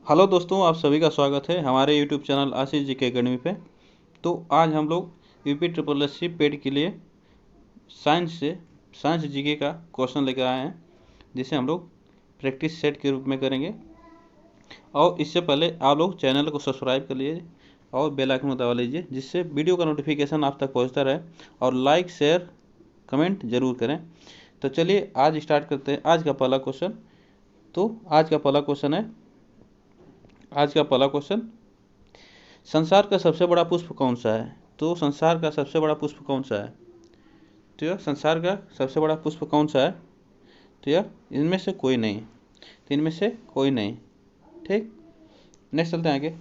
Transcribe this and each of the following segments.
Hello दोस्तों, आप सभी का स्वागत है हमारे यूट्यूब चैनल आशीष जी के अकेडमी पे। तो आज हम लोग यूपी ट्रिपल एस सी पेड के लिए साइंस जीके का क्वेश्चन लेकर आए हैं, जिसे हम लोग प्रैक्टिस सेट के रूप में करेंगे। और इससे पहले आप लोग चैनल को सब्सक्राइब कर लीजिए और बेल आइकन दबा लीजिए, जिससे वीडियो का नोटिफिकेशन आप तक पहुंचता रहे। और लाइक, शेयर, कमेंट जरूर करें। तो चलिए आज स्टार्ट करते हैं आज का पहला क्वेश्चन। तो आज का पहला क्वेश्चन, संसार का सबसे बड़ा पुष्प कौन सा है? तो संसार का सबसे बड़ा पुष्प कौन सा है? तो यह संसार का सबसे बड़ा पुष्प कौन सा है? तो यह इनमें से कोई नहीं। तो इनमें से कोई नहीं। ठीक, नेक्स्ट चलते हैं आगे।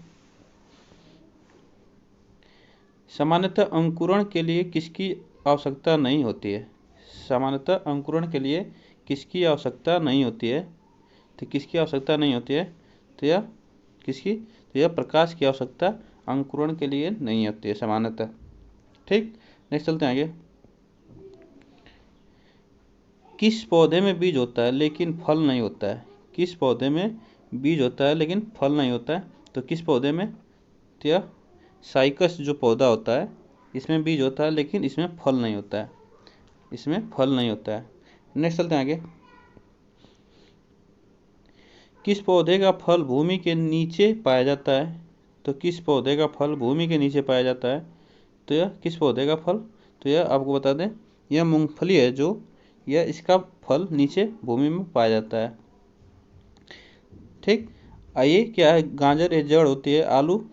सामान्यतः अंकुरण के लिए किसकी आवश्यकता नहीं होती है? सामान्यतः अंकुरण के लिए किसकी आवश्यकता नहीं होती है? तो किसकी आवश्यकता नहीं होती है? तो यह किसकी? तो यह प्रकाश की आवश्यकता अंकुरण के लिए नहीं होती है सामान्यतः। ठीक, नेक्स्ट चलते हैं आगे। किस पौधे में बीज होता है लेकिन फल नहीं होता है? किस पौधे में बीज होता है लेकिन फल नहीं होता है? तो किस पौधे में? तो यह साइकस जो पौधा होता है, इसमें बीज होता है लेकिन इसमें फल नहीं होता है। इसमें फल नहीं होता है। नेक्स्ट चलते हैं आगे। किस पौधे का फल भूमि के नीचे पाया जाता है? तो किस पौधे का फल भूमि के नीचे पाया जाता है? तो यह किस पौधे का फल? तो यह आपको बता दें, यह मूंगफली है, जो यह इसका फल नीचे भूमि में पाया जाता है। ठीक, आइए, क्या है? गाजर ये जड़ होती है, आलू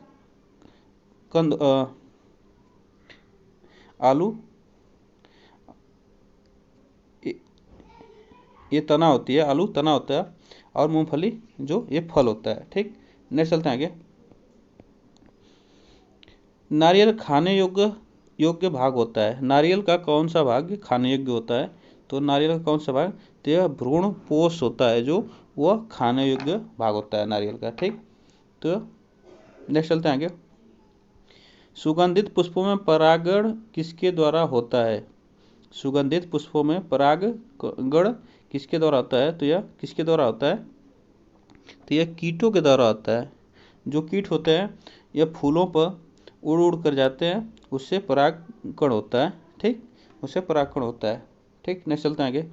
ये तना होती है, आलू तना होता है, और मूंगफली जो ये फल होता है। ठीक, नेक्स्ट चलते हैं आगे। नारियल खाने योग्य भाग होता है। नारियल का कौन सा भाग खाने योग्य होता है? तो नारियल का कौन सा भाग? तो यह भ्रूण पोष होता है, जो वह खाने योग्य भाग होता है नारियल का। ठीक, तो नेक्स्ट चलते हैं आगे। सुगंधित पुष्पों में परागण किसके द्वारा होता है? सुगंधित पुष्पों में परागण किसके द्वारा होता है? तो यह किसके द्वारा होता है? तो यह कीटों के द्वारा होता है। जो कीट होते हैं, यह फूलों पर उड़ उड़ कर जाते हैं, उससे परागकण होता है। ठीक, उससे परागकण होता है। ठीक, नेक्स्ट चलते हैं आगे।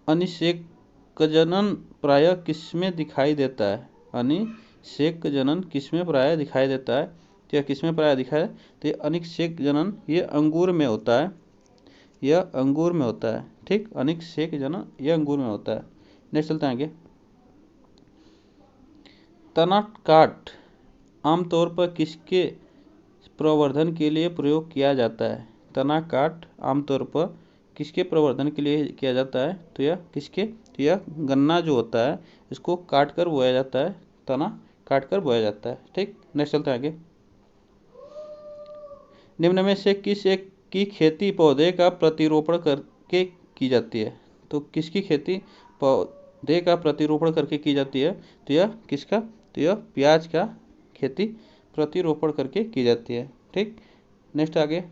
अनिषेकजनन प्रायः किसमें दिखाई देता है? अनिषेकजनन किसमें प्रायः दिखाई देता है? तो यह किसमें प्रायः दिखाई? तो यह अनिषेकजनन ये अंगूर में होता है। यह अंगूर में होता है। ठीक, अनिषेकजनन यह अंगूर में होता है। नेक्स्ट चलते हैं आगे। तना काट आमतौर पर किसके प्रवर्धन के लिए प्रयोग किया जाता है? तना काट आमतौर पर किसके प्रवर्धन के लिए किया जाता है? तो यह किसके? तो यह गन्ना जो होता है, इसको काट कर बोया जाता है। तना काट कर बोया जाता है। ठीक, नेक्स्ट चलते हैं आगे। निम्न में से किस एक की खेती पौधे का प्रतिरोपण करके की जाती है? तो किसकी खेती पौधे का प्रतिरोपण करके की जाती है? तो यह किसका? तो यह प्याज का खेती प्रतिरोपण करके की जाती है। ठीक, नेक्स्ट आगे।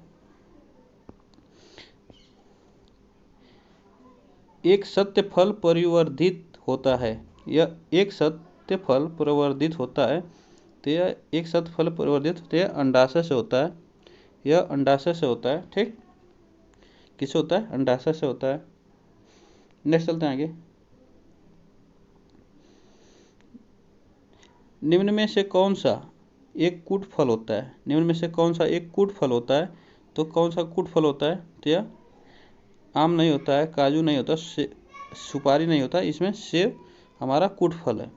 एक सत्य फल परिवर्धित होता है। यह एक सत्य फल परिवर्धित होता है। तो यह एक सत्य फल परिवर्धित होता है, अंडाशय से होता है। यह अंडाशय से होता है। ठीक, किससे होता है? अंडाशय से होता है। नेक्स्ट चलते हैं आगे। निम्न में से कौन सा एक कूट फल होता है? निम्न में से कौन सा एक कूट फल होता है? तो कौन सा कूट फल होता है? तो यह आम नहीं होता है, काजू नहीं होता, सुपारी नहीं होता, इसमें सेब हमारा कूट फल है।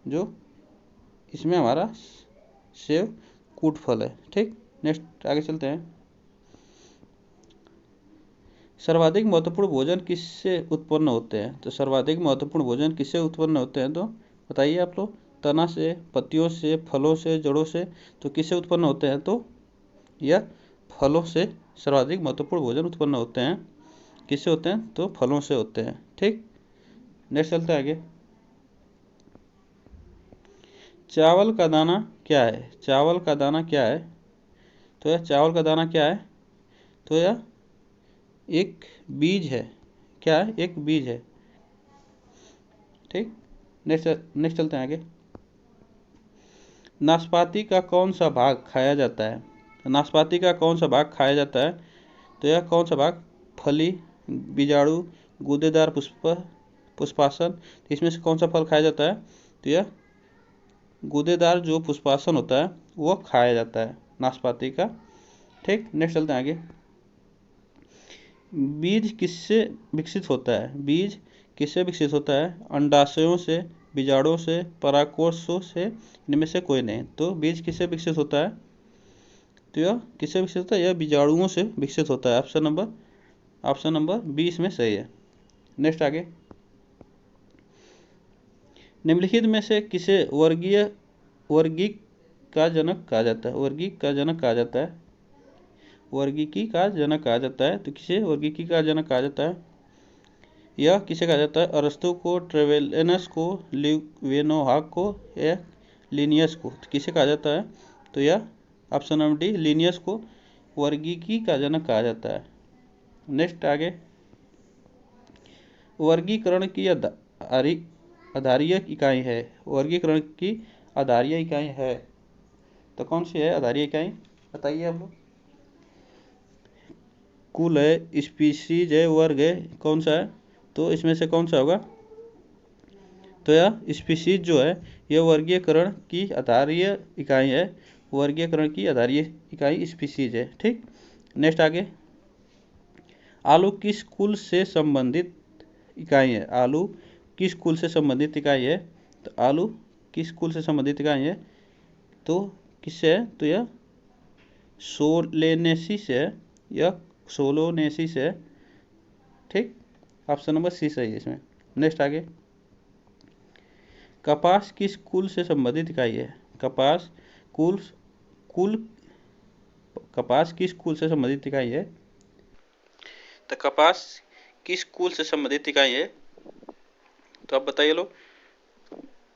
जो इसमें हमारा सेब कूट फल है। ठीक, नेक्स्ट आगे चलते हैं। सर्वाधिक महत्वपूर्ण भोजन किससे उत्पन्न होते हैं? तो सर्वाधिक महत्वपूर्ण भोजन किससे उत्पन्न होते हैं? तो बताइए आप लोग। तना से, पत्तियों से, फलों से, जड़ों से? तो किससे उत्पन्न होते हैं? तो यह फलों से सर्वाधिक महत्वपूर्ण भोजन उत्पन्न होते हैं। किससे होते हैं? तो फलों से होते हैं। ठीक, नेक्स्ट चलते हैं आगे। चावल का दाना क्या है? चावल का दाना क्या है? तो यह चावल का दाना क्या है? तो यह एक बीज है। क्या है? एक बीज है। ठीक। नेक्स्ट चलते हैं आगे। नाशपाती का कौन सा भाग खाया जाता है? नाशपाती का कौन सा भाग खाया जाता है? तो यह कौन सा भाग? फली, बीजाणु, गूदेदार पुष्पासन। तो इसमें से कौन सा फल खाया जाता है? तो यह गूदेदार जो पुष्पासन होता है वो खाया जाता है नाशपाती का। ठीक। नेक्स्ट चलते हैं आगे। बीज किससे विकसित होता है? बीज किससे विकसित होता है? अंडाशयों से, बीजाणुओं से, परागकोशों से, इनमें से कोई नहीं। तो बीज किससे विकसित होता है? तो यह किससे विकसित होता है? यह बीजाणुओं से विकसित होता है। ऑप्शन नंबर 20 में सही है। नेक्स्ट आगे। निम्नलिखित में से किसे वर्गीक का जनक कहा जाता है? वर्गीक का जनक कहा जाता है। वर्गीकी का जनक कहा जाता है। तो किसे वर्गीकी का जनक कहा जाता है? यह किसे कहा जाता है? अरस्तु को, ट्रेवेलियस को, लिवेनोहाक को या लिनियस को? तो किसे कहा जाता है? तो यह ऑप्शन नंबर डी, लिनियस को वर्गीकी का जनक कहा जाता है। नेक्स्ट आगे। वर्गीकरण की आधारीय इकाई है। वर्गीकरण की आधारीय इकाई है तो कौन सी है आधारीय इकाई? बताइए आप लोग। कुल है, स्पीशीज है, वर्ग है, कौन सा है? तो इसमें से कौन सा होगा? तो यह स्पीशीज जो है यह वर्गीकरण की आधारीय इकाई है। वर्गीकरण की आधारीय इकाई स्पीशीज है। ठीक। नेक्स्ट आगे। आलू किस कुल से संबंधित इकाई है? आलू किस कुल से संबंधित इकाई है? तो आलू किस कुल से संबंधित इकाई है? तो किससे है? तो यह सोलेनेसी से है। यह सोलोनेसी से है। ठीक। ऑप्शन नंबर सी सही है इसमें। नेक्स्ट आगे। कपास किस कुल से संबंधित इकाई है? कपास कुल कपास किस कुल से संबंधित इकाई है? तो कपास किस कुल से संबंधित इकाई है? तो आप बताइए लो।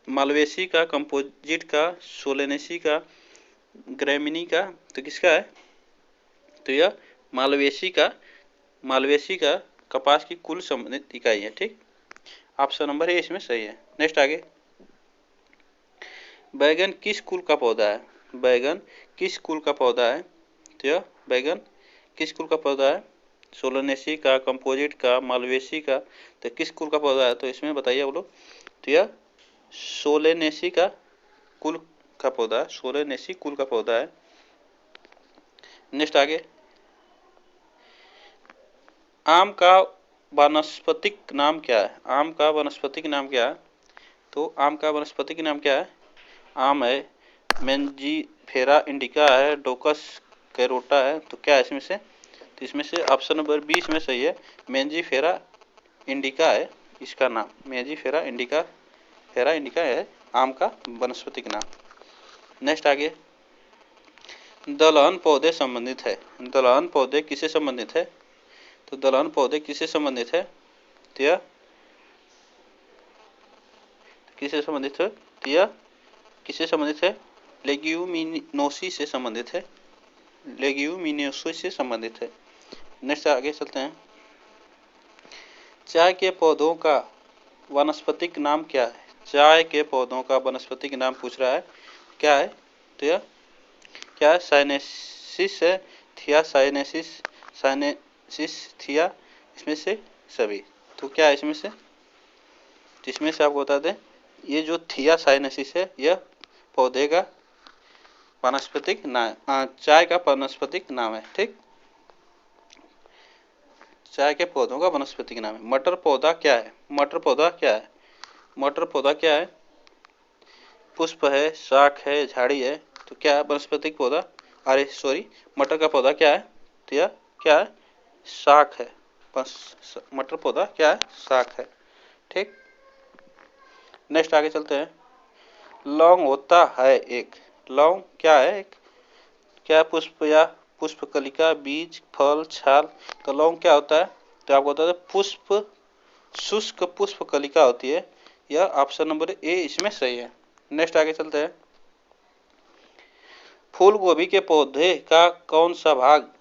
मालवेसी का, कंपोजिट का, सोलेनेसी का, ग्रेमिनी का? तो किसका है? तो यह मालवेसी का कपास की कुल संबंधित इकाई है। ठीक। ऑप्शन नंबर ए इसमें सही है। नेक्स्ट आगे। बैगन किस कुल का पौधा है? बैगन किस कुल का पौधा है? तो यह बैगन किस कुल का पौधा है? सोलोनेसी का, कंपोजिट का, मालवेसी का? तो किस कुल का पौधा है? तो इसमें बताइए आप लोग। तो यह सोलेनेसी का कुल का पौधा है। सोलेनेसी कुल का पौधा है। नेक्स्ट आगे। आम का वानस्पतिक नाम क्या है? आम का वानस्पतिक नाम क्या है? तो आम का वानस्पतिक नाम क्या है? आम है, मेंजीफेरा इंडिका है, डोकस कैरोटा है। तो क्या है इसमें से? तो इसमें से ऑप्शन नंबर 20 में सही है। मेंजीफेरा इंडिका है इसका नाम। मेंजीफेरा इंडिका है आम का वनस्पतिक नाम। नेक्स्ट आगे। दलहन पौधे संबंधित है। दलहन पौधे किससे संबंधित है? तो दलहन पौधे किससे संबंधित है? तो यह किससे संबंधित है? तो यह किससे संबंधित है? लेग्यूमिनोसी से संबंधित है। लेग्यूमिनोसी से संबंधित है। नेक्स्ट आगे चलते हैं। चाय के पौधों का वानस्पतिक नाम क्या है? चाय के पौधों का वानस्पतिक नाम पूछ रहा है। क्या है? तो यह क्या है? साइनेसिस है, थिया साइनेसिस, थिया, इसमें से सभी। तो क्या है इसमें से? इसमें से आपको बता दें, ये जो थिया साइनेसिस है यह पौधे का वानस्पतिक नाम, चाय का वानस्पतिक नाम है। ठीक। चाय के पौधों का वनस्पतिक नाम है। मटर पौधा क्या है? मटर पौधा क्या है? मटर पौधा क्या है? पुष्प है, शाख है, झाड़ी है? तो क्या है वनस्पतिक पौधा? अरे सॉरी, मटर का पौधा क्या है? तो यह क्या है? शाख है। मटर पौधा क्या है? शाख है। ठीक। नेक्स्ट आगे चलते हैं। लौंग होता है एक। लौंग क्या है? एक क्या? पुष्प या पुष्पकलिका, बीज, फल, छाल? तो लौंग क्या होता है? तो आपको बता दें, शुष्क पुष्पकलिका होती है। यह ऑप्शन नंबर ए इसमें सही है। नेक्स्ट आगे चलते हैं। फूल गोभी के पौधे का कौन सा भाग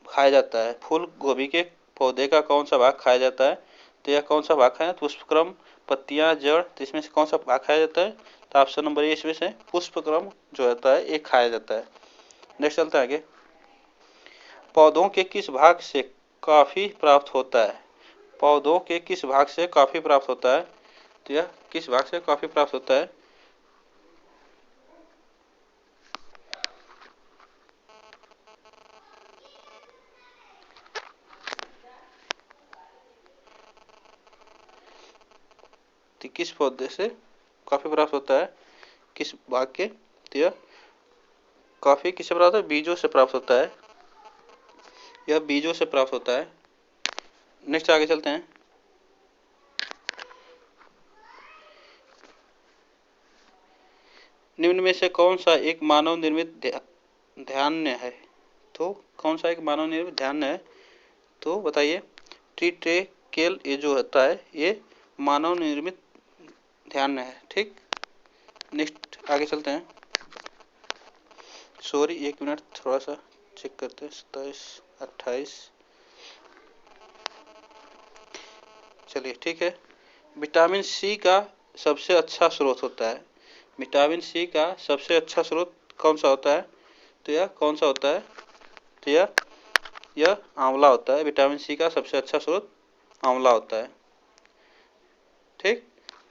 खाया जाता है? फूल गोभी के पौधे का कौन सा भाग खाया जाता है? तो यह कौन सा भाग खाया? पुष्पक्रम, पत्तियां, जड़, तो इसमें से कौन सा भाग खाया जाता है? तो ऑप्शन नंबर ए इसमें से पुष्पक्रम जो होता है ये खाया जाता है। नेक्स्ट चलते हैं आगे। पौधों के किस भाग से कॉफी प्राप्त होता है? पौधों के किस भाग से कॉफी प्राप्त होता है? तो यह किस भाग से कॉफी प्राप्त होता है? तो किस पौधे से कॉफी प्राप्त होता है? किस भाग के? तो यह कॉफी किससे प्राप्त होता है? बीजों से प्राप्त होता है। यह बीजों से प्राप्त होता है। नेक्स्ट आगे चलते हैं। निम्न में से कौन सा एक मानव निर्मित ध्यान है? तो कौन सा एक मानव निर्मित ध्यान है? तो बताइए। ट्रीट्रेकेल ये जो होता है ये मानव निर्मित ध्यान है। ठीक, नेक्स्ट आगे चलते हैं। सॉरी, एक मिनट थोड़ा सा चेक करते हैं। 27, 28, चलिए ठीक है। विटामिन सी का सबसे अच्छा स्रोत होता है। विटामिन सी का सबसे अच्छा स्रोत कौन सा होता है? तो यह कौन सा होता है? तो यह आंवला होता है। विटामिन सी का सबसे अच्छा स्रोत आंवला होता है। ठीक,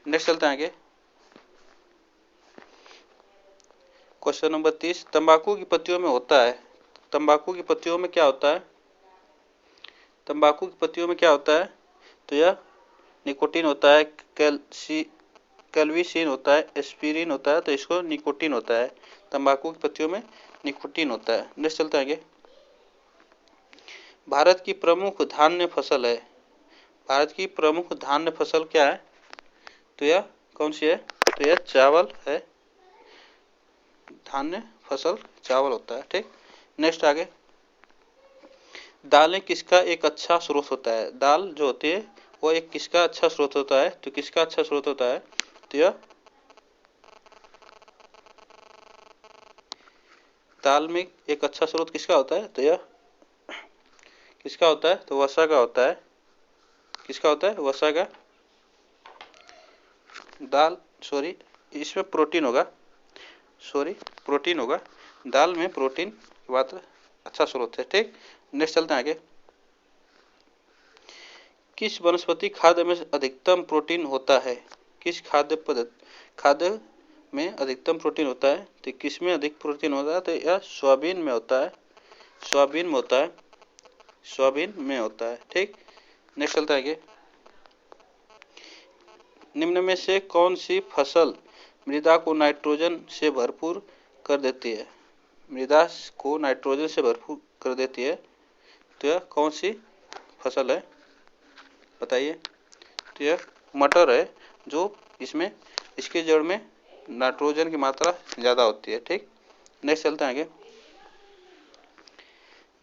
नेक्स्ट चलते हैं आगे। Question number 30। तंबाकू की पत्तियों में होता है। तंबाकू की पत्तियों में क्या होता है? तंबाकू की पत्तियों में क्या होता है? तो यह निकोटीन होता है, कैल्विसिन होता है, एस्पिरिन होता है, तो इसको निकोटीन होता है। तंबाकू की पत्तियों में निकोटीन होता है। नेक्स्ट चलते हैं आगे। भारत की प्रमुख धान्य फसल है। भारत की प्रमुख धान्य फसल क्या है? तो यह कौन सी है? तो यह चावल है। धान्य फसल चावल होता है। ठीक, नेक्स्ट आगे। दालें किसका एक अच्छा स्रोत होता है? दाल जो होती है वो एक किसका अच्छा स्रोत होता है? तो किसका अच्छा स्रोत होता है? तो यह दाल में एक अच्छा स्रोत किसका होता है? तो यह किसका होता है? तो वसा का होता है। किसका होता है? वसा का। दाल, सॉरी, इसमें प्रोटीन होगा। सॉरी, प्रोटीन होगा। दाल में प्रोटीन की बात अच्छा स्रोत है। ठीक, नेक्स्ट चलते हैं आगे। किस वनस्पति खाद्य में अधिकतम प्रोटीन होता है? किस खाद्य में अधिकतम प्रोटीन होता है? तो किस में अधिक प्रोटीन होता है? तो यह सोयाबीन में होता है। सोयाबीन में होता है। सोयाबीन में होता है। ठीक, नेक्स्ट चलता है आगे। निम्न में से कौन सी फसल मृदा को नाइट्रोजन से भरपूर कर देती है? मृदा को नाइट्रोजन से भरपूर कर देती है, तो यह कौन सी फसल है? बताइए। तो यह मटर है, जो इसमें इसके जड़ में नाइट्रोजन की मात्रा ज़्यादा होती है। ठीक, नेक्स्ट चलते हैं आगे।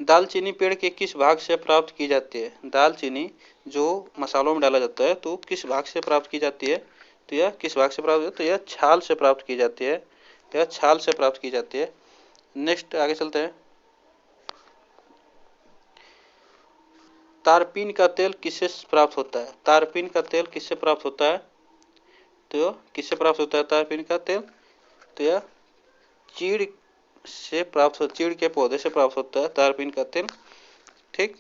दालचीनी पेड़ के किस भाग से प्राप्त की जाती है? दालचीनी जो मसालों में डाला जाता है तो किस भाग से प्राप्त की जाती है? तो यह किस भाग से प्राप्त होती है? तो यह छाल से प्राप्त की जाती है। यह छाल से प्राप्त की जाती है। नेक्स्ट आगे चलते हैं। तारपीन का तेल किससे प्राप्त होता है? तारपीन का तेल किससे प्राप्त होता है? तो किससे प्राप्त होता है तारपीन का तेल? तो यह चीड़ से प्राप्त हो, चीड़ के पौधे से प्राप्त होता है तारपीन का तेल। ठीक,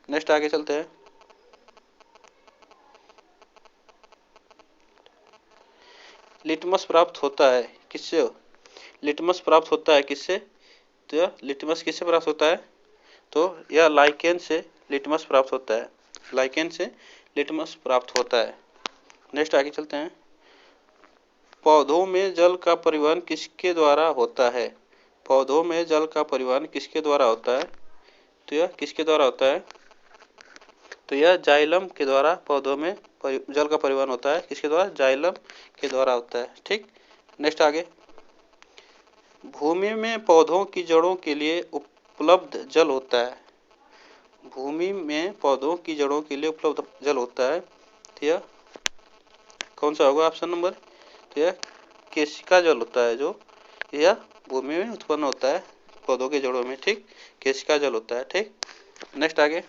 नेक्स्ट आगे चलते हैं। लिटमस प्राप्त होता है किससे? लिटमस प्राप्त होता है किससे? तो यह लिटमस किससे प्राप्त होता है? तो यह लाइकेन से लिटमस प्राप्त होता है। लाइकेन से लिटमस प्राप्त होता है। नेक्स्ट आगे चलते हैं। पौधों में जल का परिवहन किसके द्वारा होता है? पौधों में जल का परिवहन किसके द्वारा होता है? तो यह किसके द्वारा होता है? तो यह जाइलम के द्वारा पौधों में जल का परिवहन होता है। किसके द्वारा? जाइलम के द्वारा होता है। ठीक, नेक्स्ट आगे। भूमि में पौधों की जड़ों के लिए उपलब्ध जल होता है। भूमि में पौधों की जड़ों के लिए उपलब्ध जल होता है, तो यह कौन सा होगा? Option number. तो यह केशिका जल होता है, जो यह भूमि में उत्पन्न होता है पौधों के जड़ों में। ठीक, केशिका जल होता है। ठीक, नेक्स्ट आगे।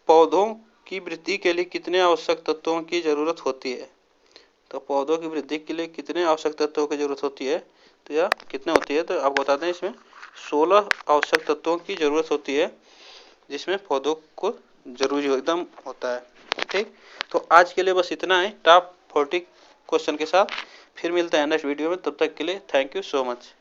पौधों की वृद्धि के लिए कितने आवश्यक तत्वों की जरूरत होती है? तो पौधों की वृद्धि के लिए कितने आवश्यक तत्वों की जरूरत होती है, तो यह कितने होती है? तो आपको बताते हैं इसमें 16 आवश्यक तत्वों की जरूरत होती है, जिसमें पौधों को जरूरी एकदम होता है। ठीक, तो आज के लिए बस इतना है टॉप 40 क्वेश्चन के साथ। फिर मिलते हैं नेक्स्ट वीडियो में, तब तक के लिए थैंक यू सो मच।